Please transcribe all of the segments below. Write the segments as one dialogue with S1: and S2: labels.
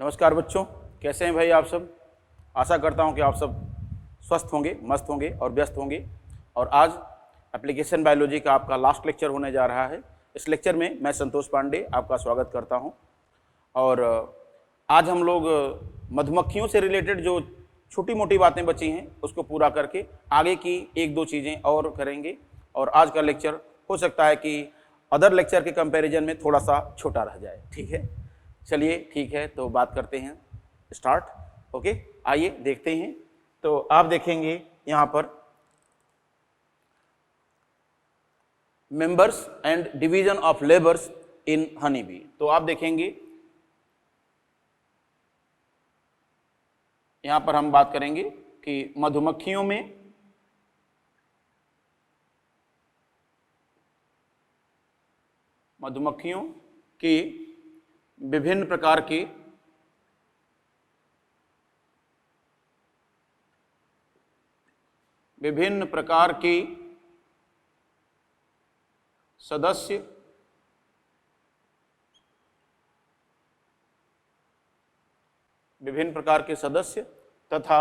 S1: नमस्कार बच्चों, कैसे हैं भाई आप सब। आशा करता हूं कि आप सब स्वस्थ होंगे, मस्त होंगे और व्यस्त होंगे। और आज एप्लीकेशन बायोलॉजी का आपका लास्ट लेक्चर होने जा रहा है। इस लेक्चर में मैं संतोष पांडे आपका स्वागत करता हूं। और आज हम लोग मधुमक्खियों से रिलेटेड जो छोटी मोटी बातें बची हैं उसको पूरा करके आगे की एक दो चीज़ें और करेंगे। और आज का लेक्चर हो सकता है कि अदर लेक्चर के कंपैरिजन में थोड़ा सा छोटा रह जाए, ठीक है। चलिए ठीक है, तो बात करते हैं, स्टार्ट। ओके, आइए देखते हैं। तो आप देखेंगे यहाँ पर members and division of labours in honey bee. तो आप देखेंगे यहाँ पर हम बात करेंगे कि मधुमक्खियों में की विभिन्न प्रकार की सदस्य तथा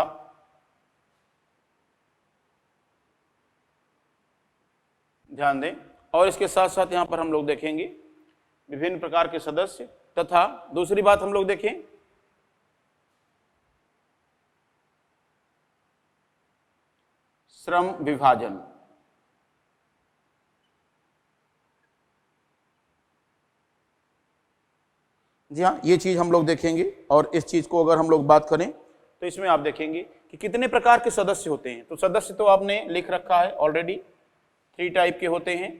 S1: ध्यान दें, और इसके साथ साथ यहां पर हम लोग देखेंगे विभिन्न प्रकार के सदस्य तथा दूसरी बात हम लोग देखें श्रम विभाजन। जी हाँ, ये चीज हम लोग देखेंगे। और इस चीज को अगर हम लोग बात करें तो इसमें आप देखेंगे कि कितने प्रकार के सदस्य होते हैं। तो सदस्य तो आपने लिख रखा है ऑलरेडी, 3 टाइप के होते हैं।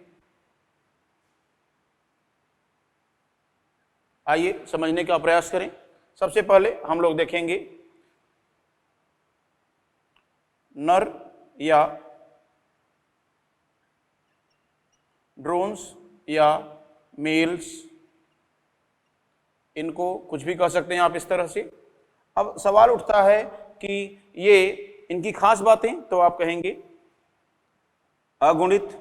S1: आइए समझने का प्रयास करें। सबसे पहले हम लोग देखेंगे नर या ड्रोन्स या मेल्स, इनको कुछ भी कह सकते हैं आप इस तरह से। अब सवाल उठता है कि ये इनकी खास बातें, तो आप कहेंगे अगुणित,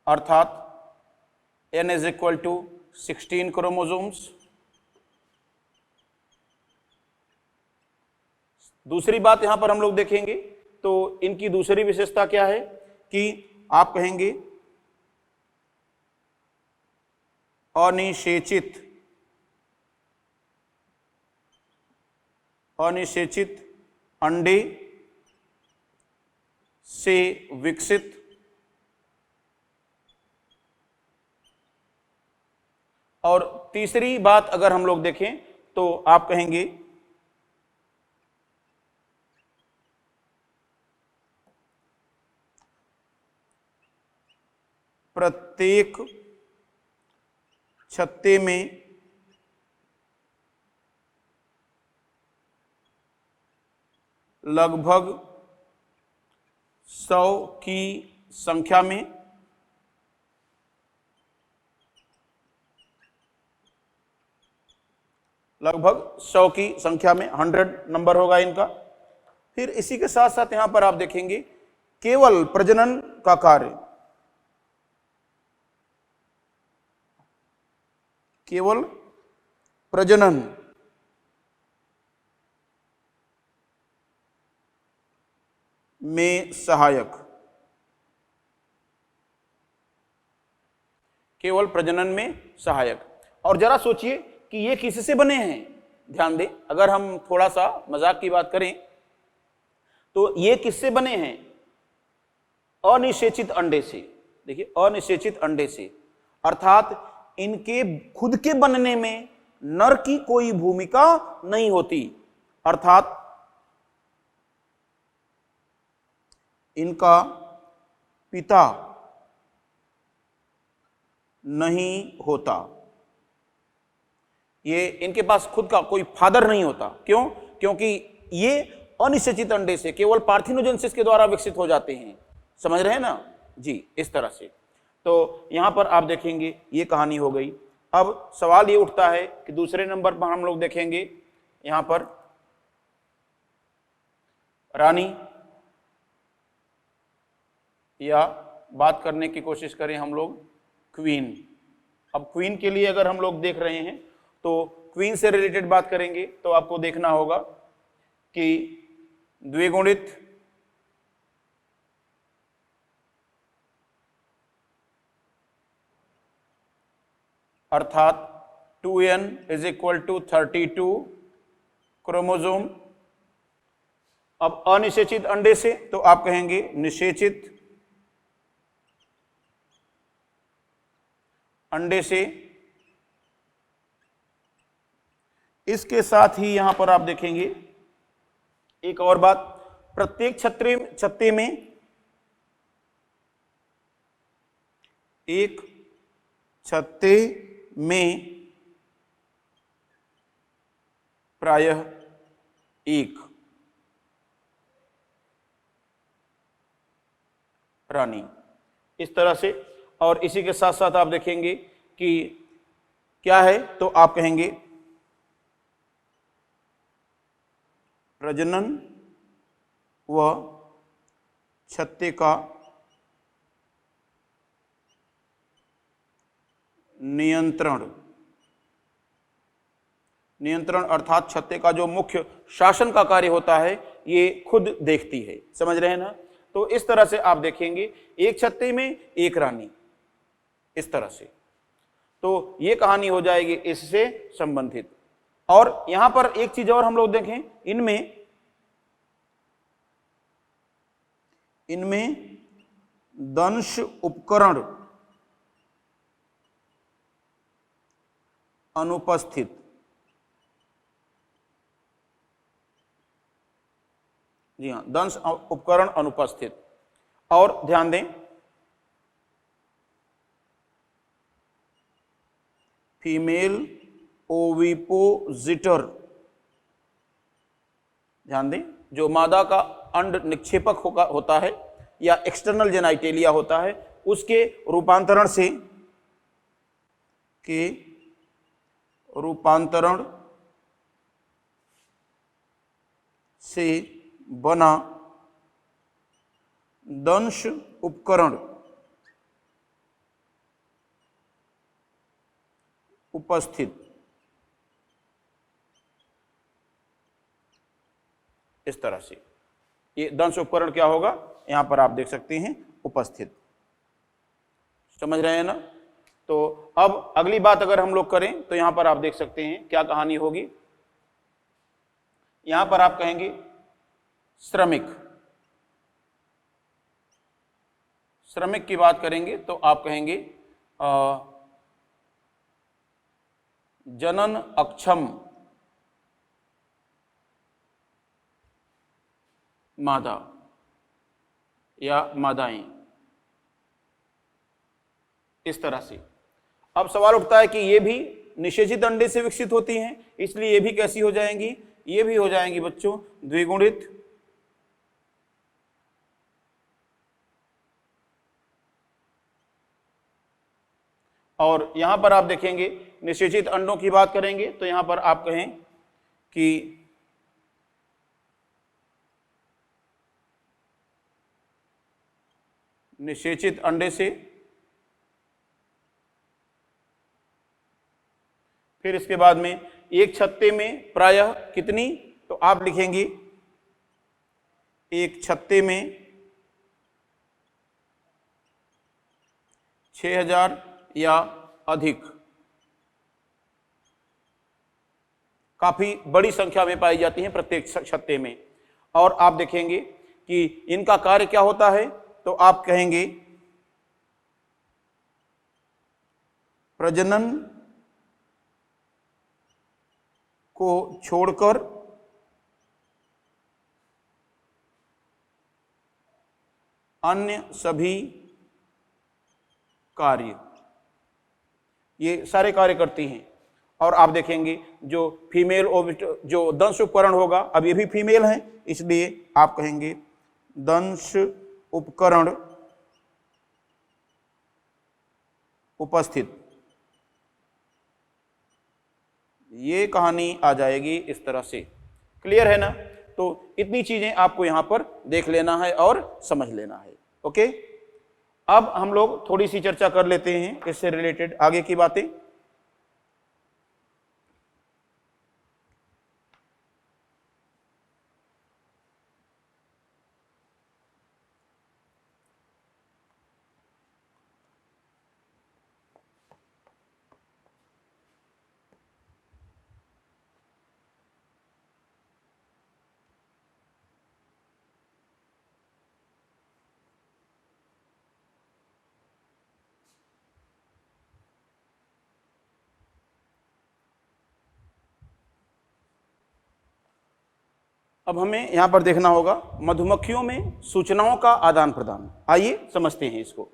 S1: अर्थात n is equal to 16 chromosomes. दूसरी बात यहां पर हम लोग देखेंगे तो इनकी दूसरी विशेषता क्या है कि आप कहेंगे अनिषेचित अंडे से विकसित और तीसरी बात अगर हम लोग देखें तो आप कहेंगे प्रत्येक छत्ते में लगभग 100 की संख्या में लगभग 100 की संख्या में 100 नंबर होगा इनका। फिर इसी के साथ साथ यहां पर आप देखेंगे केवल प्रजनन का कार्य, केवल प्रजनन में सहायक, केवल प्रजनन में सहायक। और जरा सोचिए कि ये किससे बने हैं। ध्यान दें, अगर हम थोड़ा सा मजाक की बात करें तो ये किससे बने हैं? अनिषेचित अंडे से। देखिए, अनिषेचित अंडे से, अर्थात इनके खुद के बनने में नर की कोई भूमिका नहीं होती, अर्थात इनका पिता नहीं होता। ये इनके पास खुद का कोई फादर नहीं होता। क्यों? क्योंकि ये अनिषेचित अंडे से केवल पार्थिनोजेनेसिस के द्वारा विकसित हो जाते हैं। समझ रहे हैं ना जी, इस तरह से। तो यहां पर आप देखेंगे ये कहानी हो गई। अब सवाल ये उठता है कि दूसरे नंबर पर हम लोग देखेंगे यहां पर रानी, या बात करने की कोशिश करें हम लोग क्वीन। अब क्वीन के लिए अगर हम लोग देख रहे हैं तो क्वीन से रिलेटेड बात करेंगे तो आपको देखना होगा कि द्विगुणित अर्थात 2n is equal to 32 chromosome. अब अनिषेचित अंडे से तो आप कहेंगे निषेचित अंडे से। इसके साथ ही यहां पर आप देखेंगे एक और बात, प्रत्येक छत्ते में एक छत्ते में प्रायः एक रानी, इस तरह से। और इसी के साथ साथ आप देखेंगे कि क्या है तो आप कहेंगे प्रजनन व छत्ते का नियंत्रण अर्थात छत्ते का जो मुख्य शासन का कार्य होता है ये खुद देखती है। समझ रहे हैं ना? तो इस तरह से आप देखेंगे एक छत्ते में एक रानी, इस तरह से। तो ये कहानी हो जाएगी इससे संबंधित। और यहां पर एक चीज और हम लोग देखें, इनमें दंश उपकरण अनुपस्थित। जी हां, दंश उपकरण अनुपस्थित। और ध्यान दें, फीमेल ओविपोजिटर, ध्यान दें, जो मादा का अंड निक्षेपक होता है या एक्सटर्नल जेनाइटेलिया होता है, उसके रूपांतरण से बना दंश उपकरण उपस्थित। इस तरह से ये दंश उपकरण क्या होगा, यहां पर आप देख सकते हैं उपस्थित। समझ रहे हैं ना? तो अब अगली बात अगर हम लोग करें तो यहां पर आप देख सकते हैं क्या कहानी होगी। यहां पर आप कहेंगे श्रमिक की बात करेंगे तो आप कहेंगे जनन अक्षम मादा या मादाएं, इस तरह से। अब सवाल उठता है कि ये भी निषेचित अंडे से विकसित होती हैं, इसलिए ये भी कैसी हो जाएंगी, ये भी हो जाएंगी बच्चों द्विगुणित और यहां पर आप देखेंगे निषेचित अंडों की बात करेंगे तो यहां पर आप कहें कि निषेचित अंडे से, फिर इसके बाद में एक छत्ते में प्रायः कितनी, तो आप लिखेंगे एक छत्ते में 6000 या अधिक, काफी बड़ी संख्या में पाई जाती हैं प्रत्येक छत्ते में। और आप देखेंगे कि इनका कार्य क्या होता है तो आप कहेंगे प्रजनन को छोड़कर अन्य सभी कार्य, ये सारे कार्य करती हैं। और आप देखेंगे जो फीमेल जो दंश उपकरण होगा, अब ये भी फीमेल हैं इसलिए आप कहेंगे दंश उपकरण उपस्थित। ये कहानी आ जाएगी इस तरह से। क्लियर है ना? तो इतनी चीजें आपको यहां पर देख लेना है और समझ लेना है। ओके, अब हम लोग थोड़ी सी चर्चा कर लेते हैं इससे रिलेटेड आगे की बातें। अब हमें यहां पर देखना होगा मधुमक्खियों में सूचनाओं का आदान प्रदान। आइए समझते हैं इसको।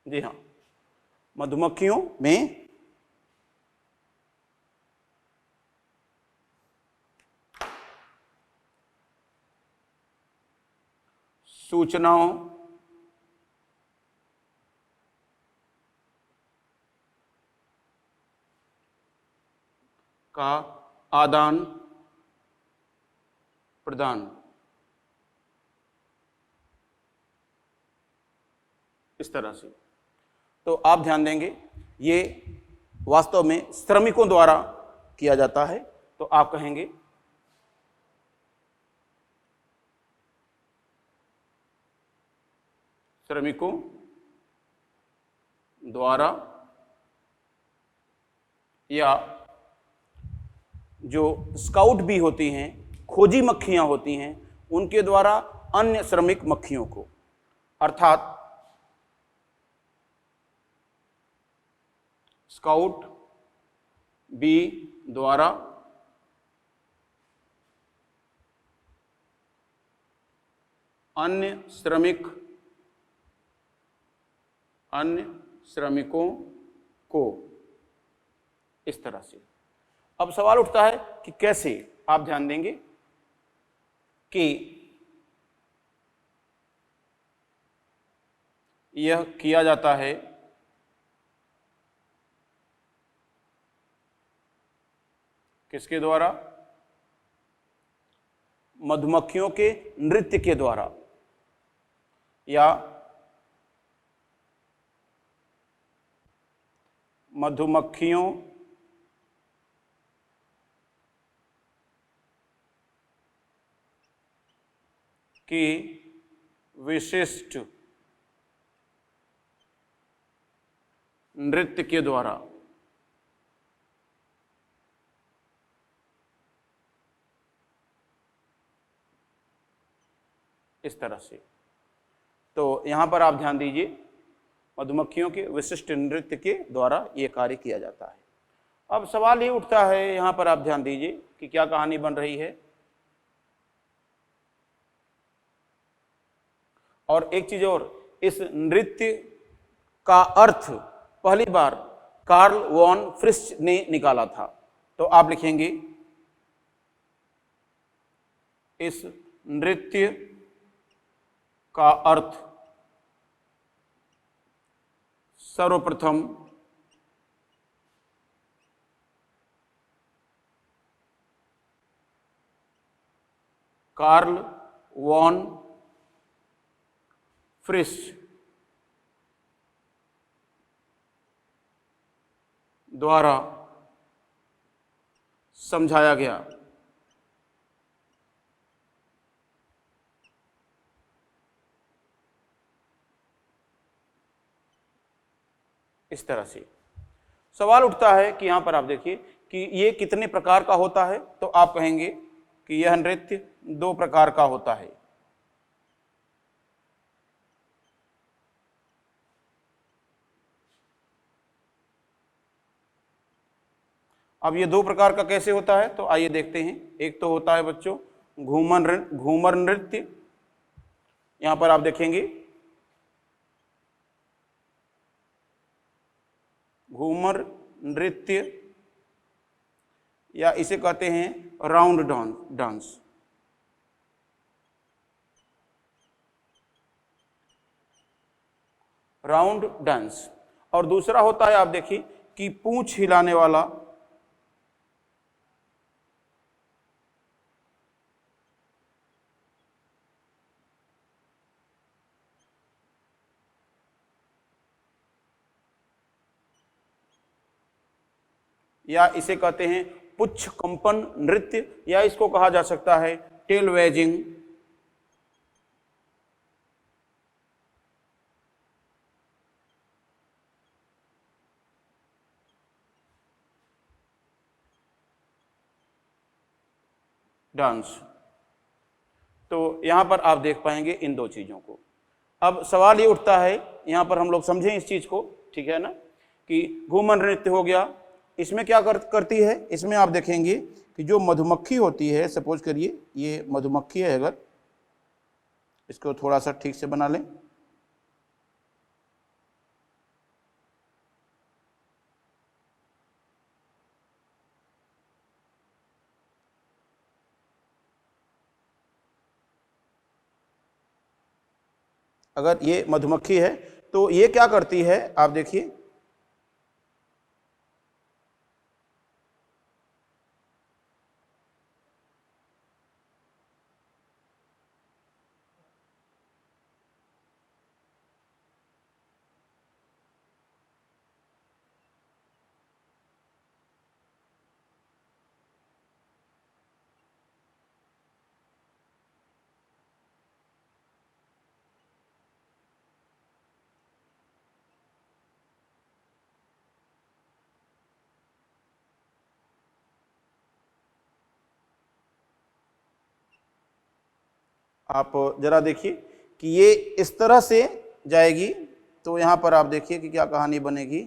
S1: जी हाँ, मधुमक्खियों में सूचनाओं का आदान प्रदान इस तरह से। तो आप ध्यान देंगे ये वास्तव में श्रमिकों द्वारा किया जाता है। तो आप कहेंगे श्रमिकों द्वारा या जो स्काउट भी होती हैं, खोजी मक्खियां होती हैं, उनके द्वारा अन्य श्रमिक मक्खियों को, अर्थात स्काउट बी द्वारा अन्य श्रमिकों को, इस तरह से। अब सवाल उठता है कि कैसे। आप ध्यान देंगे कि यह किया जाता है किसके द्वारा? मधुमक्खियों के नृत्य के द्वारा या मधुमक्खियों की विशिष्ट नृत्य के द्वारा। इस तरह से। तो यहां पर आप ध्यान दीजिए, मधुमक्खियों के विशिष्ट नृत्य के द्वारा यह कार्य किया जाता है। अब सवाल ये उठता है, यहां पर आप ध्यान दीजिए कि क्या कहानी बन रही है। और एक चीज और, इस नृत्य का अर्थ पहली बार कार्ल वॉन फ्रिश ने निकाला था। तो आप लिखेंगे इस नृत्य का अर्थ सर्वप्रथम कार्ल वॉन फ्रिश द्वारा समझाया गया। इस तरह से सवाल उठता है कि यहां पर आप देखिए कि ये कितने प्रकार का होता है। तो आप कहेंगे कि यह नृत्य 2 प्रकार का होता है। अब ये 2 प्रकार का कैसे होता है, तो आइए देखते हैं। एक तो होता है बच्चों घूमर नृत्य। यहां पर आप देखेंगे घूमर नृत्य, या इसे कहते हैं राउंड डांस। Round dance. और दूसरा होता है, आप देखिए कि पूंछ हिलाने वाला या इसे कहते हैं पुच्छ कंपन नृत्य, या इसको कहा जा सकता है टेल वेजिंग। डांस। तो यहां पर आप देख पाएंगे इन दो चीजों को। अब सवाल ये उठता है, यहां पर हम लोग समझें इस चीज को, ठीक है ना, कि घूमर नृत्य हो गया, इसमें क्या करती है, इसमें आप देखेंगे कि जो मधुमक्खी होती है, सपोज करिए ये मधुमक्खी है, अगर इसको थोड़ा सा ठीक से बना लें, अगर ये मधुमक्खी है तो ये क्या करती है, आप देखिए, आप जरा देखिए कि ये इस तरह से जाएगी, तो यहां पर आप देखिए कि क्या कहानी बनेगी।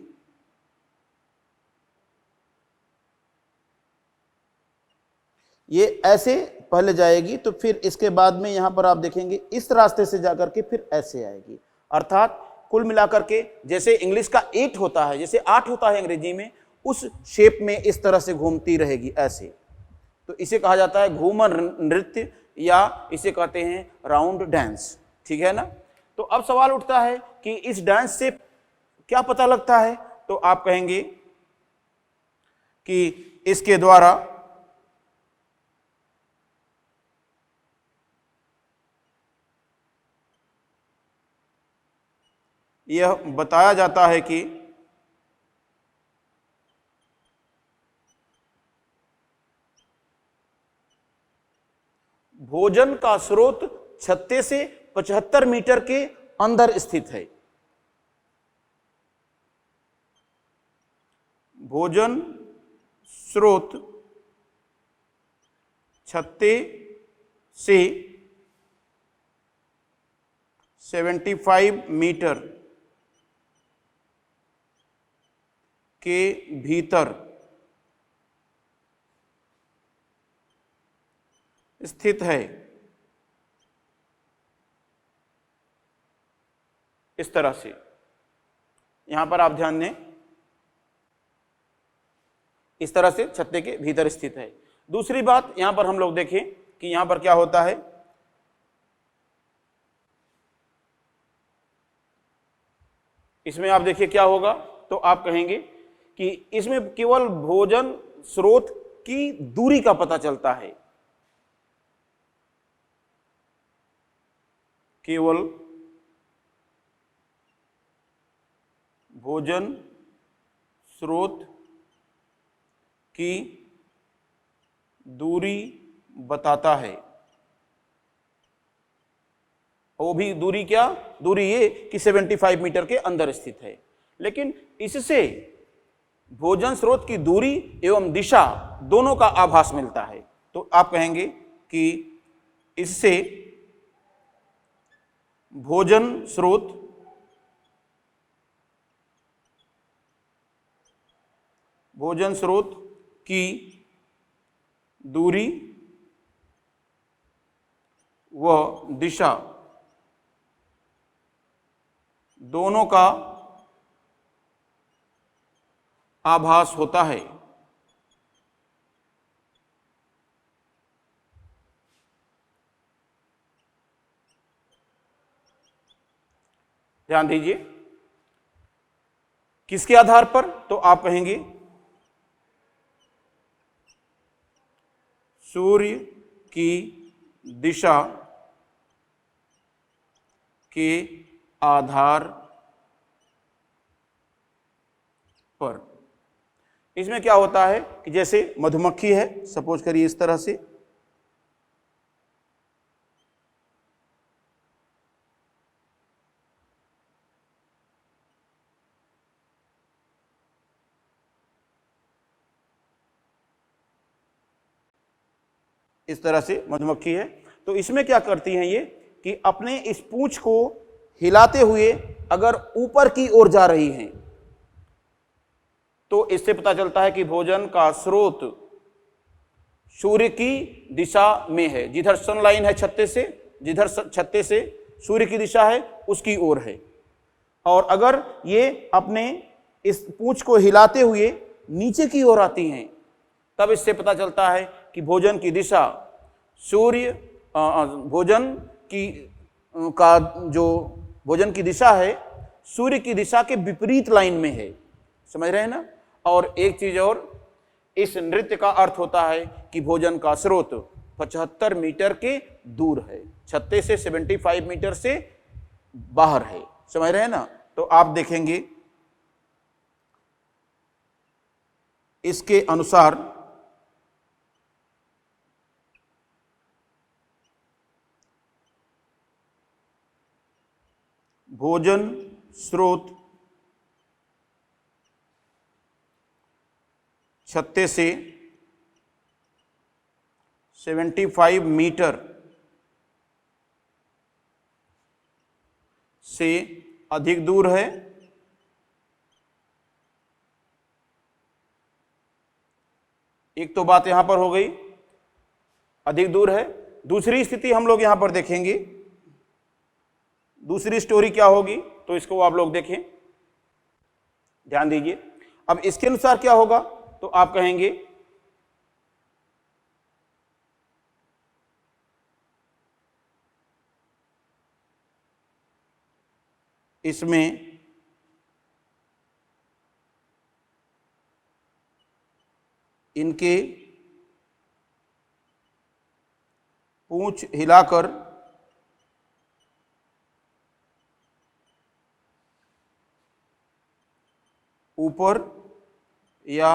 S1: ये ऐसे पहले जाएगी, तो फिर इसके बाद में यहां पर आप देखेंगे इस रास्ते से जाकर के फिर ऐसे आएगी। अर्थात कुल मिलाकर के जैसे इंग्लिश का 8 होता है, जैसे 8 होता है अंग्रेजी में, उस शेप में इस तरह से घूमती रहेगी ऐसे। तो इसे कहा जाता है घूमर नृत्य, या इसे कहते हैं राउंड डांस, ठीक है ना। तो अब सवाल उठता है कि इस डांस से क्या पता लगता है, तो आप कहेंगे कि इसके द्वारा यह बताया जाता है कि भोजन का स्रोत 36 से 75 मीटर के अंदर स्थित है। भोजन स्रोत 36 से 75 मीटर के भीतर स्थित है। इस तरह से यहां पर आप ध्यान दें, इस तरह से छत्ते के भीतर स्थित है। दूसरी बात यहां पर हम लोग देखें कि यहां पर क्या होता है, इसमें आप देखिए क्या होगा, तो आप कहेंगे कि इसमें केवल भोजन स्रोत की दूरी का पता चलता है, केवल भोजन स्रोत की दूरी बताता है। वो भी दूरी क्या, दूरी ये कि 75 मीटर के अंदर स्थित है। लेकिन इससे भोजन स्रोत की दूरी एवं दिशा दोनों का आभास मिलता है। तो आप कहेंगे कि इससे भोजन स्रोत की दूरी व दिशा दोनों का आभास होता है। ध्यान दीजिए, किसके आधार पर, तो आप कहेंगे सूर्य की दिशा के आधार पर। इसमें क्या होता है कि जैसे मधुमक्खी है, सपोज करिए इस तरह से, इस तरह से मधुमक्खी है, तो इसमें क्या करती हैं ये कि अपने इस पूंछ को हिलाते हुए अगर ऊपर की ओर जा रही हैं तो इससे पता चलता है कि भोजन का स्रोत सूर्य की दिशा में है। जिधर सनलाइन है छत्ते से, जिधर छत्ते से सूर्य की दिशा है उसकी ओर है। और अगर ये अपने इस पूंछ को हिलाते हुए नीचे की ओर आती हैं तब इससे पता चलता है कि भोजन की दिशा सूर्य भोजन की दिशा है सूर्य की दिशा के विपरीत लाइन में है। समझ रहे हैं ना। और एक चीज और, इस नृत्य का अर्थ होता है कि भोजन का स्रोत 75 मीटर के दूर है, छत्ते से 75 मीटर से बाहर है। समझ रहे हैं ना। तो आप देखेंगे इसके अनुसार भोजन स्रोत छत्ते से 75 मीटर से अधिक दूर है। एक तो बात यहां पर हो गई, अधिक दूर है। दूसरी स्थिति हम लोग यहां पर देखेंगे, दूसरी स्टोरी क्या होगी, तो इसको आप लोग देखें, ध्यान दीजिए। अब इसके अनुसार क्या होगा, तो आप कहेंगे इसमें इनके पूंछ हिलाकर ऊपर या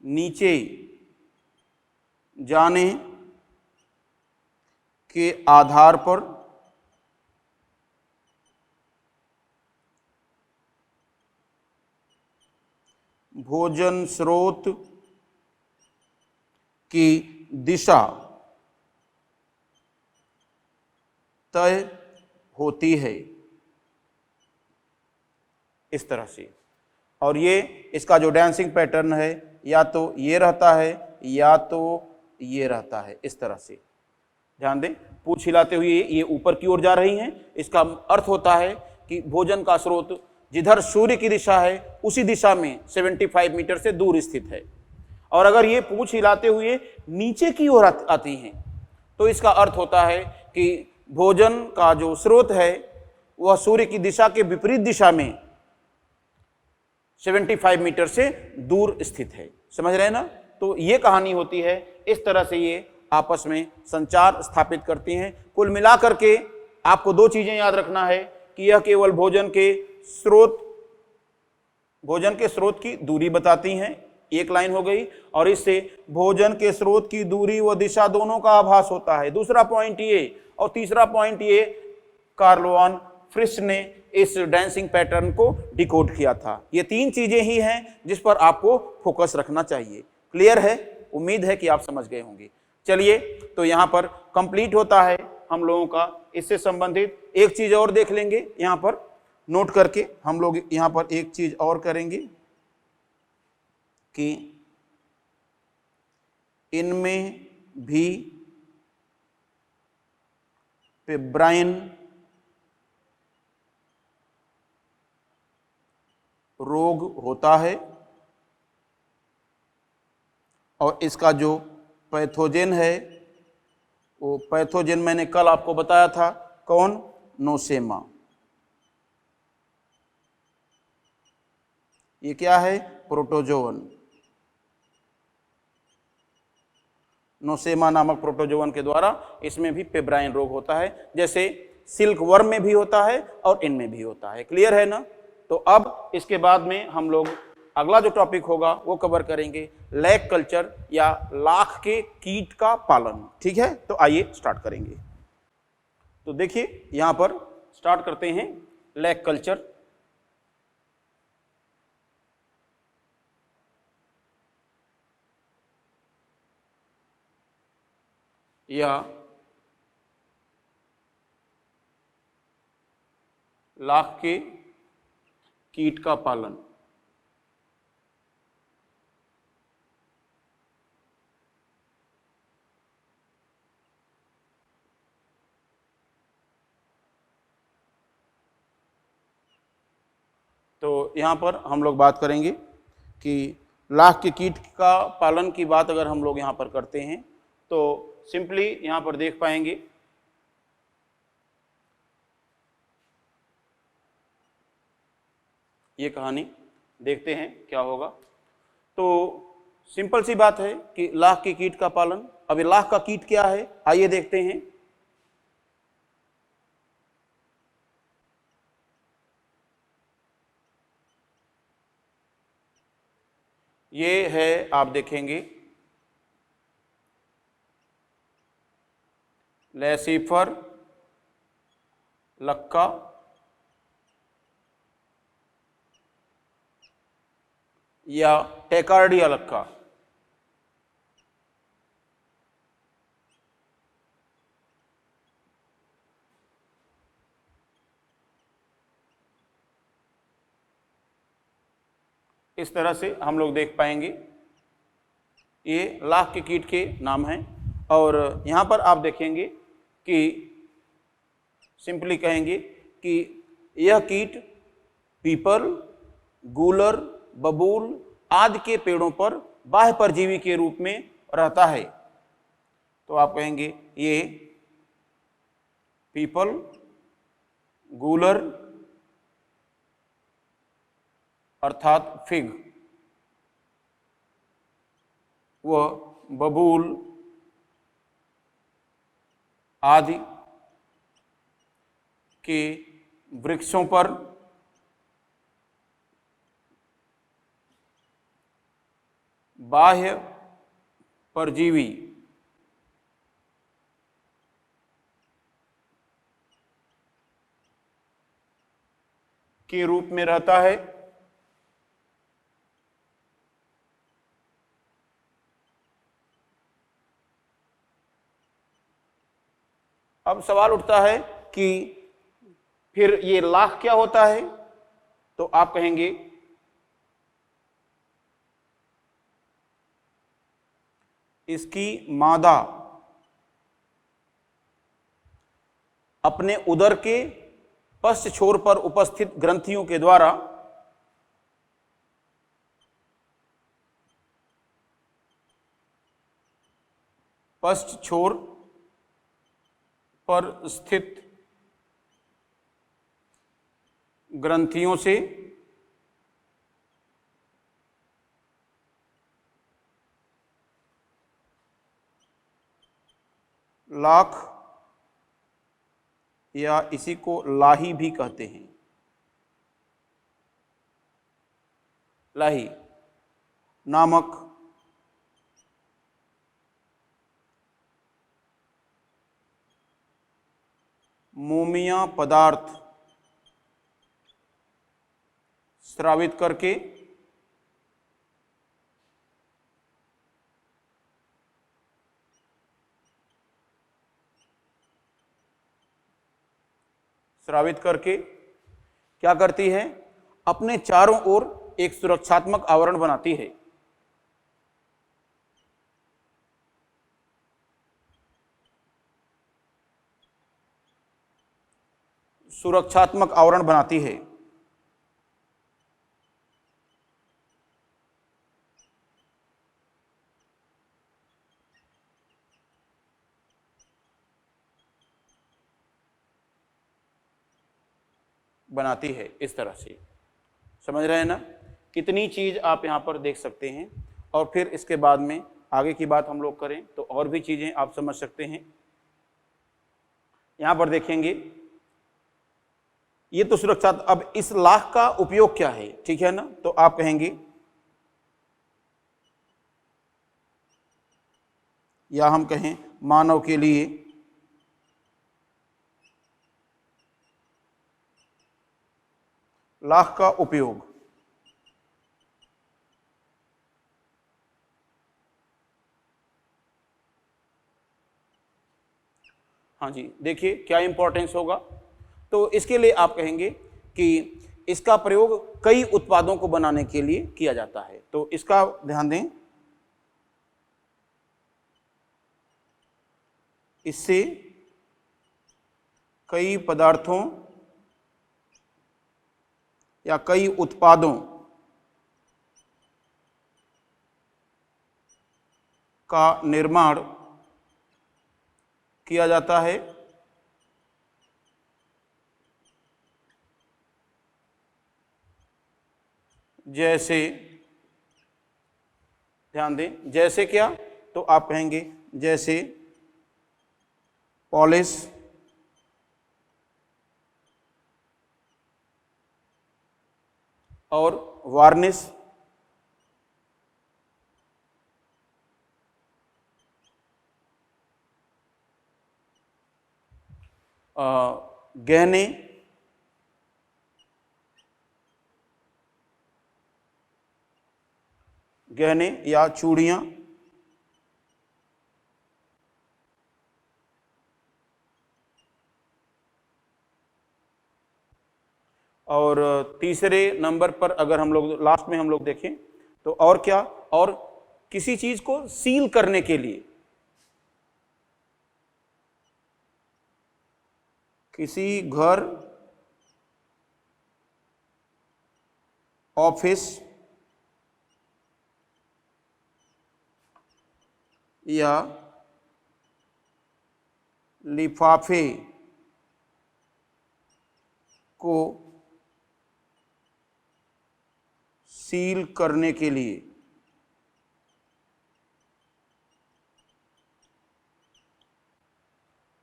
S1: नीचे जाने के आधार पर भोजन स्रोत की दिशा तय होती है, इस तरह से। और ये इसका जो डांसिंग पैटर्न है या तो ये रहता है या तो ये रहता है, इस तरह से। ध्यान दें, पूंछ हिलाते हुए ये ऊपर की ओर जा रही हैं। इसका अर्थ होता है कि भोजन का स्रोत जिधर सूर्य की दिशा है उसी दिशा में 75 मीटर से दूर स्थित है। और अगर ये पूंछ हिलाते हुए नीचे की ओर आती हैं तो इसका अर्थ होता है कि भोजन का जो स्रोत है वह सूर्य की दिशा के विपरीत दिशा में 75 मीटर से दूर स्थित है। समझ रहे हैं ना। तो ये कहानी होती है, इस तरह से ये आपस में संचार स्थापित करती हैं। कुल मिलाकर के आपको दो चीजें याद रखना है कि यह केवल भोजन के स्रोत की दूरी बताती हैं, एक लाइन हो गई, और इससे भोजन के स्रोत की दूरी व दिशा दोनों का आभास होता है। दूसरा पॉइंट ये, और तीसरा पॉइंट ये, कार्ल वॉन फ्रिश ने इस डांसिंग पैटर्न को डिकोड किया था। ये तीन चीजें ही हैं जिस पर आपको फोकस रखना चाहिए। क्लियर है? उम्मीद है कि आप समझ गए होंगे। चलिए, तो यहां पर कंप्लीट होता है हम लोगों का इससे संबंधित। एक चीज और देख लेंगे, यहां पर नोट करके हम लोग यहां पर एक चीज और करेंगे कि इनमें भी पेब्राइन रोग होता है, और इसका जो पैथोजेन है वो पैथोजेन मैंने कल आपको बताया था, कौन? नोसेमा। ये क्या है? प्रोटोजोवन। नोसेमा नामक प्रोटोजोवन के द्वारा इसमें भी पेब्राइन रोग होता है, जैसे सिल्क वर्म में भी होता है और इनमें भी होता है। क्लियर है ना। तो अब इसके बाद में हम लोग अगला जो टॉपिक होगा वो कवर करेंगे लैग कल्चर या लाख के कीट का पालन। ठीक है, तो आइए स्टार्ट करेंगे। तो देखिए यहां पर स्टार्ट करते हैं लैग कल्चर। या लाख के कीट का पालन। तो यहाँ पर हम लोग बात करेंगे कि लाख के कीट का पालन की बात अगर हम लोग यहाँ पर करते हैं तो सिंपली यहाँ पर देख पाएंगे ये कहानी, देखते हैं क्या होगा। तो सिंपल सी बात है कि लाख के कीट का पालन। अब ये लाख का कीट क्या है, आइए देखते हैं। ये है, आप देखेंगे लैसीफर लक्का या टेकार्डिया लक्का। इस तरह से हम लोग देख पाएंगे ये लाख के कीट के नाम हैं। और यहाँ पर आप देखेंगे कि सिंपली कहेंगे कि यह कीट पीपल, गूलर, बबूल आदि के पेड़ों पर बाह्य परजीवी के रूप में रहता है। तो आप कहेंगे ये पीपल, गूलर अर्थात फिग, व बबूल आदि के वृक्षों पर बाह्य परजीवी के रूप में रहता है। अब सवाल उठता है कि फिर ये लाख क्या होता है, तो आप कहेंगे इसकी मादा अपने उदर के पश्च छोर पर उपस्थित ग्रंथियों के द्वारा पश्च छोर पर स्थित ग्रंथियों से लाख या इसी को लाही भी कहते हैं, लाही नामक मोमिया पदार्थ स्रावित करके क्या करती है, अपने चारों ओर एक सुरक्षात्मक आवरण बनाती है। सुरक्षात्मक आवरण बनाती है। बनाती है इस तरह से, समझ रहे हैं ना। कितनी चीज आप यहां पर देख सकते हैं। और फिर इसके बाद में आगे की बात हम लोग करें तो और भी चीजें आप समझ सकते हैं। यहां पर देखेंगे ये तो सुरक्षा। अब इस लाख का उपयोग क्या है, ठीक है ना। तो आप कहेंगे या हम कहें मानव के लिए लाख का उपयोग। हाँ जी, देखिए क्या इंपॉर्टेंस होगा। तो इसके लिए आप कहेंगे कि इसका प्रयोग कई उत्पादों को बनाने के लिए किया जाता है। तो इसका ध्यान दें, इससे कई पदार्थों या कई उत्पादों का निर्माण किया जाता है। जैसे, ध्यान दें, जैसे क्या, तो आप कहेंगे जैसे पॉलिश, और वार्निश, गहने, गहने या चूड़ियां, और तीसरे नंबर पर अगर हम लोग लास्ट में हम लोग देखें तो और क्या, और किसी चीज को सील करने के लिए, किसी घर, ऑफिस या लिफाफे को सील करने के लिए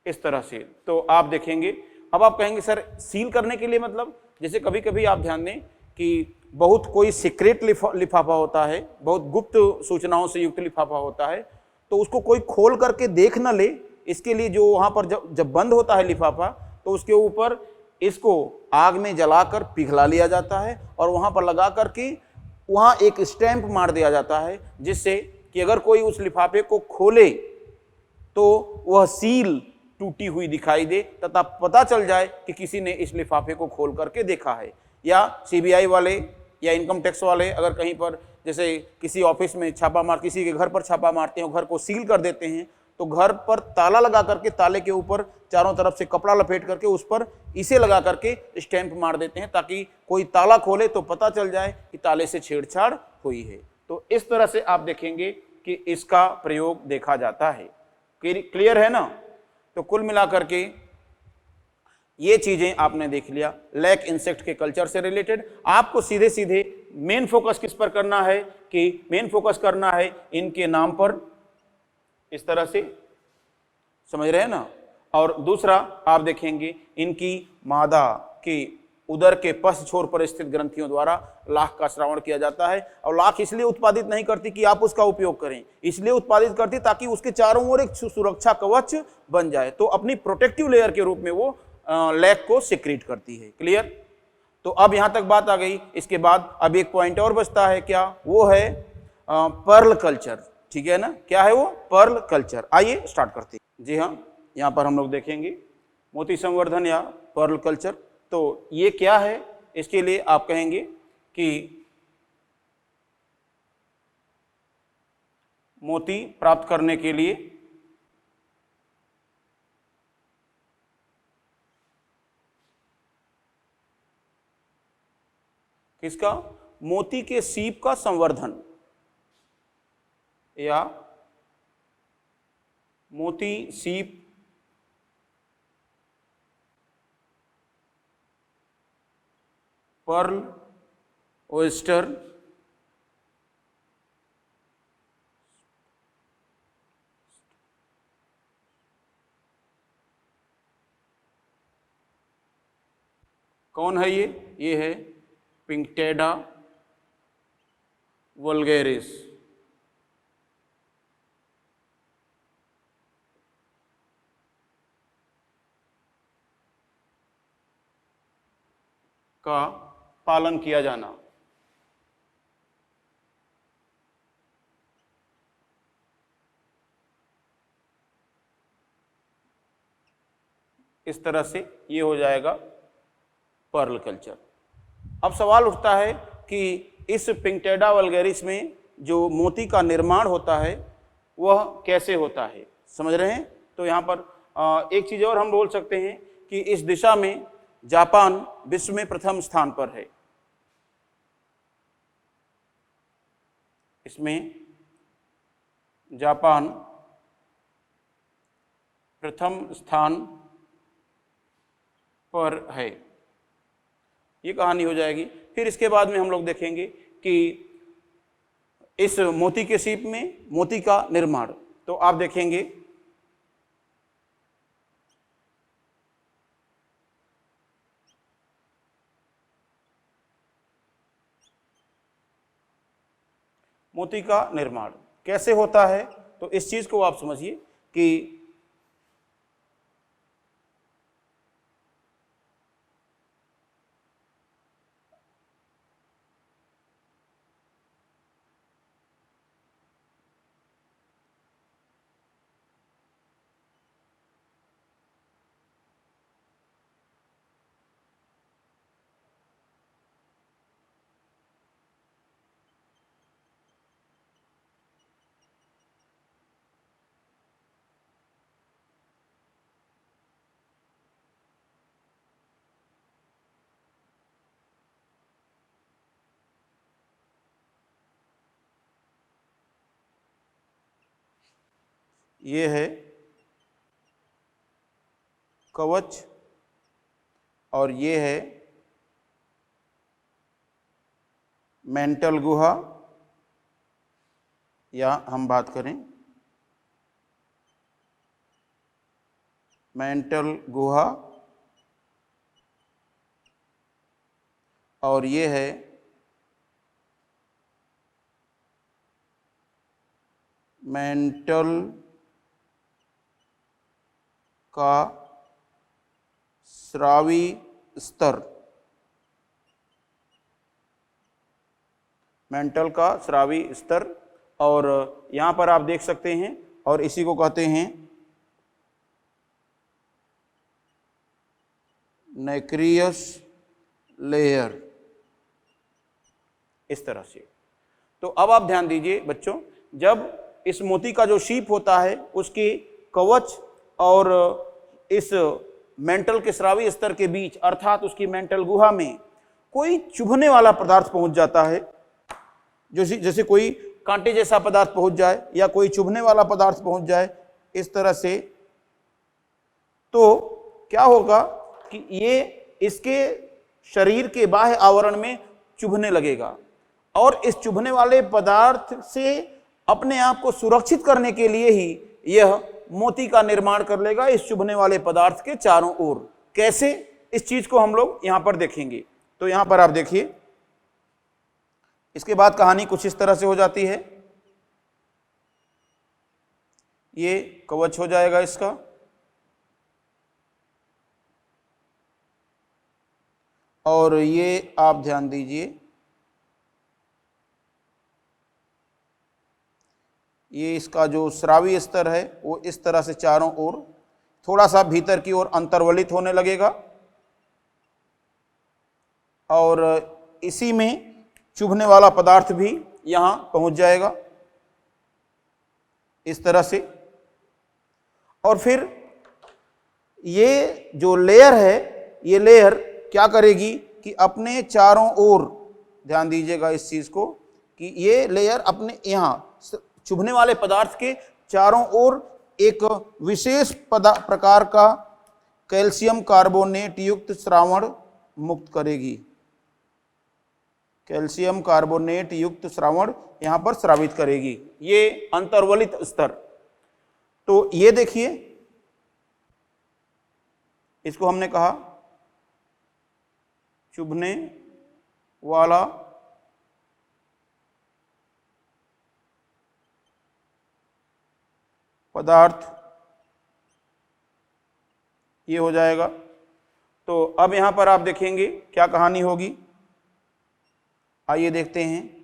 S1: इस तरह से। तो आप देखेंगे, अब आप कहेंगे सर सील करने के लिए मतलब, जैसे कभी कभी आप ध्यान दें कि बहुत कोई सीक्रेट लिफाफा होता है, बहुत गुप्त सूचनाओं से युक्त लिफाफा होता है, तो उसको कोई खोल करके देख न ले, इसके लिए जो वहां पर जब बंद होता है लिफाफा, तो उसके ऊपर इसको आग में जलाकर पिघला लिया जाता है और वहां पर लगा करके वहां एक स्टैंप मार दिया जाता है, जिससे कि अगर कोई उस लिफाफे को खोले तो वह सील टूटी हुई दिखाई दे तथा पता चल जाए कि किसी ने इस लिफाफे को खोल करके देखा है। या सीबीआई वाले या इनकम टैक्स वाले अगर कहीं पर जैसे किसी ऑफिस में छापा मार, किसी के घर पर छापा मारते हैं, घर को सील कर देते हैं, तो घर पर ताला लगा करके ताले के ऊपर चारों तरफ से कपड़ा लपेट करके उस पर इसे लगा करके स्टैंप मार देते हैं, ताकि कोई ताला खोले तो पता चल जाए कि ताले से छेड़छाड़ हुई है। तो इस तरह से आप देखेंगे कि इसका प्रयोग देखा जाता है। क्लियर है ना? तो कुल मिलाकर के ये चीजें आपने देख लिया लैक इंसेक्ट के कल्चर से रिलेटेड। आपको सीधे सीधे मेन फोकस किस पर करना है कि मेन फोकस करना है इनके नाम पर, इस तरह से समझ रहे हैं ना। और दूसरा आप देखेंगे इनकी मादा की उदर के पश्च छोर पर स्थित ग्रंथियों द्वारा लाख का श्रावण किया जाता है। और लाख इसलिए उत्पादित नहीं करती कि आप उसका उपयोग करें, इसलिए उत्पादित करती ताकि उसके चारों ओर एक सुरक्षा कवच बन जाए। तो अपनी प्रोटेक्टिव लेयर के रूप में वो लैक को सिक्रीट करती है। क्लियर? तो अब यहां तक बात आ गई। इसके बाद अब एक पॉइंट और बचता है, क्या? वो है पर्ल कल्चर। ठीक है ना? क्या है वो? Perl culture. आइए स्टार्ट करते हैं। जी हाँ, यहाँ पर हम लोग देखेंगे मोती संवर्धन या पर्ल कल्चर। तो ये क्या है, इसके लिए आप कहेंगे कि मोती प्राप्त करने के लिए किसका? मोती के सीप का संवर्धन या मोती सीप पर्ल ओयस्टर कौन है ये है पिंक्टेडा वल्गैरिस। का पालन किया जाना। इस तरह से ये हो जाएगा पर्ल कल्चर। अब सवाल उठता है कि इस पिंकटेडा वल्गैरिस में जो मोती का निर्माण होता है वह कैसे होता है, समझ रहे हैं? तो यहाँ पर एक चीज़ और हम बोल सकते हैं कि इस दिशा में जापान विश्व में प्रथम स्थान पर है। इसमें जापान प्रथम स्थान पर है, ये कहानी हो जाएगी। फिर इसके बाद में हम लोग देखेंगे कि इस मोती के सीप में मोती का निर्माण, तो आप देखेंगे मोती का निर्माण कैसे होता है, तो इस चीज को आप समझिए कि ये है कवच और ये है मेंटल गुहा, या हम बात करें मेंटल गुहा, और ये है मेंटल का स्रावी स्तर, मेंटल का स्रावी स्तर। और यहाँ पर आप देख सकते हैं, और इसी को कहते हैं नैक्रियस लेयर, इस तरह से। तो अब आप ध्यान दीजिए बच्चों, जब इस मोती का जो शीप होता है उसके कवच और इस मेंटल के स्रावी स्तर के बीच, अर्थात उसकी मेंटल गुहा में कोई चुभने वाला पदार्थ पहुंच जाता है, जैसे कोई कांटे जैसा पदार्थ पहुंच जाए या कोई चुभने वाला पदार्थ पहुंच जाए इस तरह से, तो क्या होगा कि ये इसके शरीर के बाह्य आवरण में चुभने लगेगा, और इस चुभने वाले पदार्थ से अपने आप को सुरक्षित करने के लिए ही यह मोती का निर्माण कर लेगा इस चुभने वाले पदार्थ के चारों ओर। कैसे, इस चीज को हम लोग यहां पर देखेंगे। तो यहां पर आप देखिए, इसके बाद कहानी कुछ इस तरह से हो जाती है। ये कवच हो जाएगा इसका, और ये आप ध्यान दीजिए, ये इसका जो स्रावी स्तर है वो इस तरह से चारों ओर थोड़ा सा भीतर की ओर अंतर्वलित होने लगेगा, और इसी में चुभने वाला पदार्थ भी यहां पहुंच जाएगा इस तरह से। और फिर ये जो लेयर है, ये लेयर क्या करेगी कि अपने चारों ओर, ध्यान दीजिएगा इस चीज को, कि ये लेयर अपने यहां चुभने वाले पदार्थ के चारों ओर एक विशेष प्रकार का कैल्शियम कार्बोनेट युक्त श्रावण मुक्त करेगी। कैल्शियम कार्बोनेट युक्त श्रावण यहां पर स्रावित करेगी, ये अंतर्वलित स्तर। तो ये देखिए, इसको हमने कहा चुभने वाला पदार्थ, ये हो जाएगा। तो अब यहाँ पर आप देखेंगे क्या कहानी होगी, आइए देखते हैं।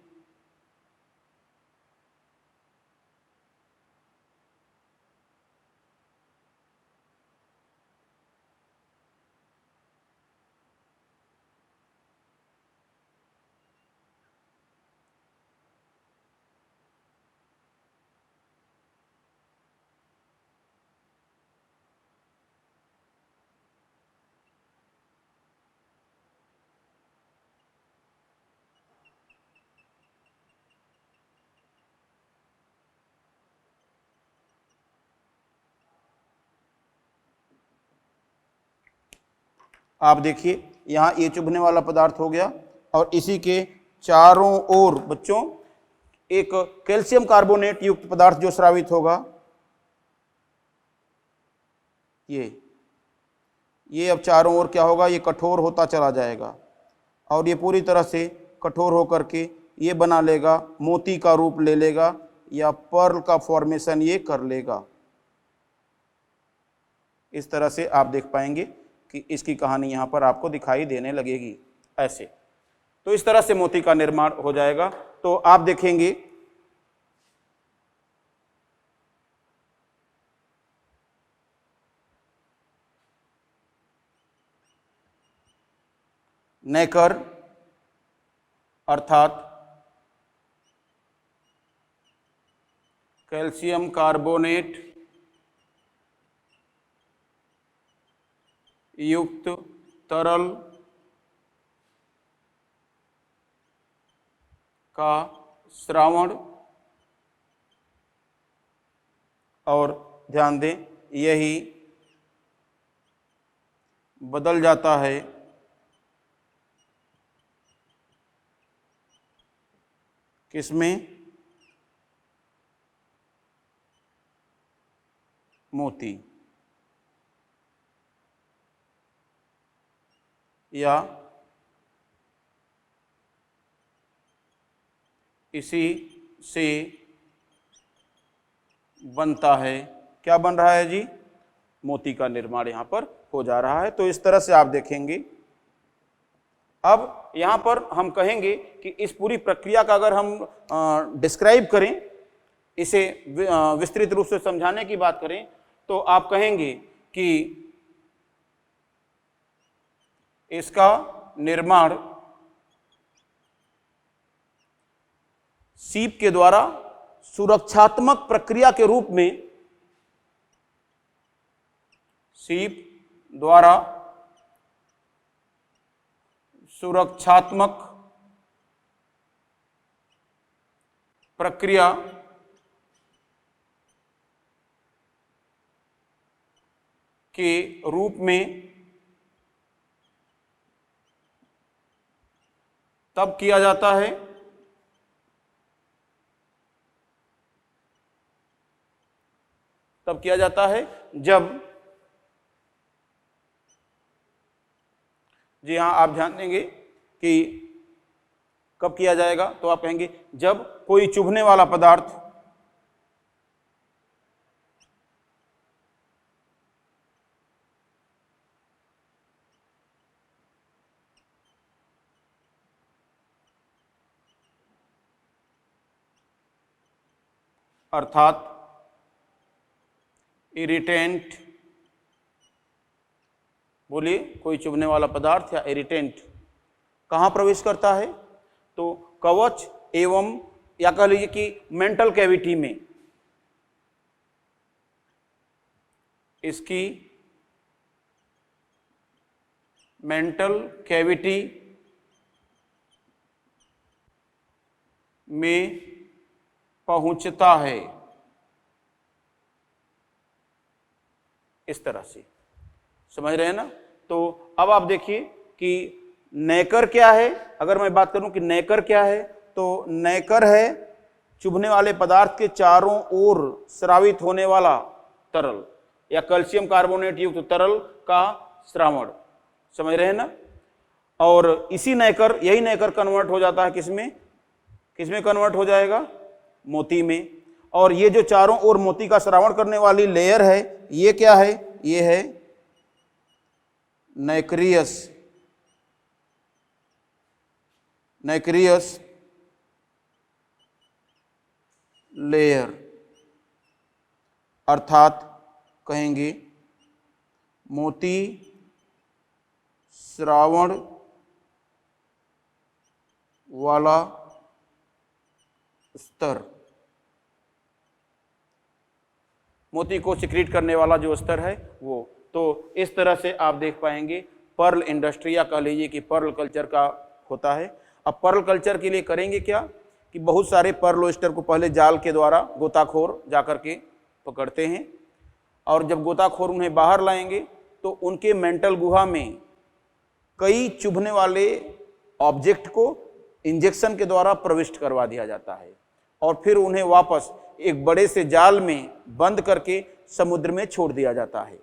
S1: आप देखिए यहाँ ये चुभने वाला पदार्थ हो गया और इसी के चारों ओर बच्चों एक कैल्शियम कार्बोनेट युक्त पदार्थ जो स्रावित होगा, ये अब चारों ओर क्या होगा, ये कठोर होता चला जाएगा और ये पूरी तरह से कठोर होकर के ये बना लेगा, मोती का रूप ले लेगा या पर्ल का फॉर्मेशन ये कर लेगा। इस तरह से आप देख पाएंगे कि इसकी कहानी यहाँ पर आपको दिखाई देने लगेगी ऐसे। तो इस तरह से मोती का निर्माण हो जाएगा। तो आप देखेंगे नेकर अर्थात कैल्शियम कार्बोनेट युक्त तरल का श्रावण, और ध्यान दें यही बदल जाता है किसमें, मोती, या इसी से बनता है, क्या बन रहा है जी, मोती का निर्माण यहाँ पर हो जा रहा है। तो इस तरह से आप देखेंगे। अब यहाँ पर हम कहेंगे कि इस पूरी प्रक्रिया का अगर हम डिस्क्राइब करें, इसे विस्तृत रूप से समझाने की बात करें, तो आप कहेंगे कि इसका निर्माण सीप के द्वारा सुरक्षात्मक प्रक्रिया के रूप में, सीप द्वारा सुरक्षात्मक प्रक्रिया के रूप में तब किया जाता है जब, जी हाँ आप ध्यान देंगे कि कब किया जाएगा, तो आप कहेंगे जब कोई चुभने वाला पदार्थ अर्थात इरिटेंट, बोलिए कोई चुभने वाला पदार्थ या इरिटेंट कहाँ प्रवेश करता है, तो कवच एवं या कह लीजिए कि मेंटल कैविटी में, इसकी मेंटल कैविटी में पहुंचता है। इस तरह से समझ रहे हैं ना। तो अब आप देखिए कि नेकर क्या है, अगर मैं बात करूं कि नेकर क्या है, तो नेकर है चुभने वाले पदार्थ के चारों ओर स्रावित होने वाला तरल या कैल्शियम कार्बोनेट युक्त तरल का श्रावण, समझ रहे हैं ना। और इसी नेकर, यही नेकर कन्वर्ट हो जाता है किसमें, किसमें कन्वर्ट हो जाएगा, मोती में। और ये जो चारों ओर मोती का श्रावण करने वाली लेयर है, ये क्या है, ये है नैक्रियस लेयर, अर्थात कहेंगे मोती श्रावण वाला स्तर, मोती को सिक्रीट करने वाला जो स्तर है वो। तो इस तरह से आप देख पाएंगे पर्ल इंडस्ट्री, या कह लीजिए कि पर्ल कल्चर का होता है। अब पर्ल कल्चर के लिए करेंगे क्या कि बहुत सारे पर्ल ओयस्टर को पहले जाल के द्वारा गोताखोर जाकर के पकड़ते हैं, और जब गोताखोर उन्हें बाहर लाएंगे तो उनके मेंटल गुहा में कई चुभने वाले ऑब्जेक्ट को इंजेक्शन के द्वारा प्रविष्ट करवा दिया जाता है, और फिर उन्हें वापस एक बड़े से जाल में बंद करके समुद्र में छोड़ दिया जाता है।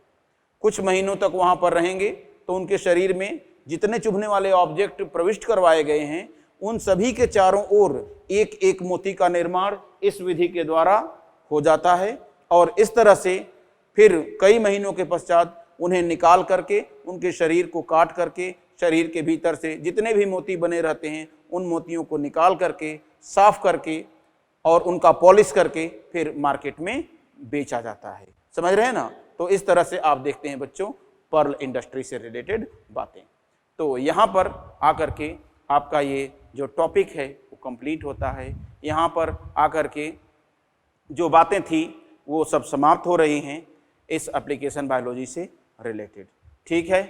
S1: कुछ महीनों तक वहां पर रहेंगे तो उनके शरीर में जितने चुभने वाले ऑब्जेक्ट प्रविष्ट करवाए गए हैं उन सभी के चारों ओर एक एक मोती का निर्माण इस विधि के द्वारा हो जाता है, और इस तरह से फिर कई महीनों के पश्चात उन्हें निकाल करके उनके शरीर को काट करके शरीर के भीतर से जितने भी मोती बने रहते हैं उन मोतियों को निकाल करके साफ करके और उनका पॉलिश करके फिर मार्केट में बेचा जाता है। समझ रहे हैं ना? तो इस तरह से आप देखते हैं बच्चों पर्ल इंडस्ट्री से रिलेटेड बातें। तो यहाँ पर आकर के आपका ये जो टॉपिक है वो कंप्लीट होता है। यहाँ पर आकर के जो बातें थी वो सब समाप्त हो रही हैं इस एप्लीकेशन बायोलॉजी से रिलेटेड। ठीक है,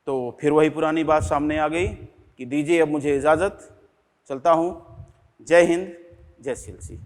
S1: तो फिर वही पुरानी बात सामने आ गई कि दीजिए अब मुझे इजाज़त, चलता हूँ। जय हिंद, जय श्री।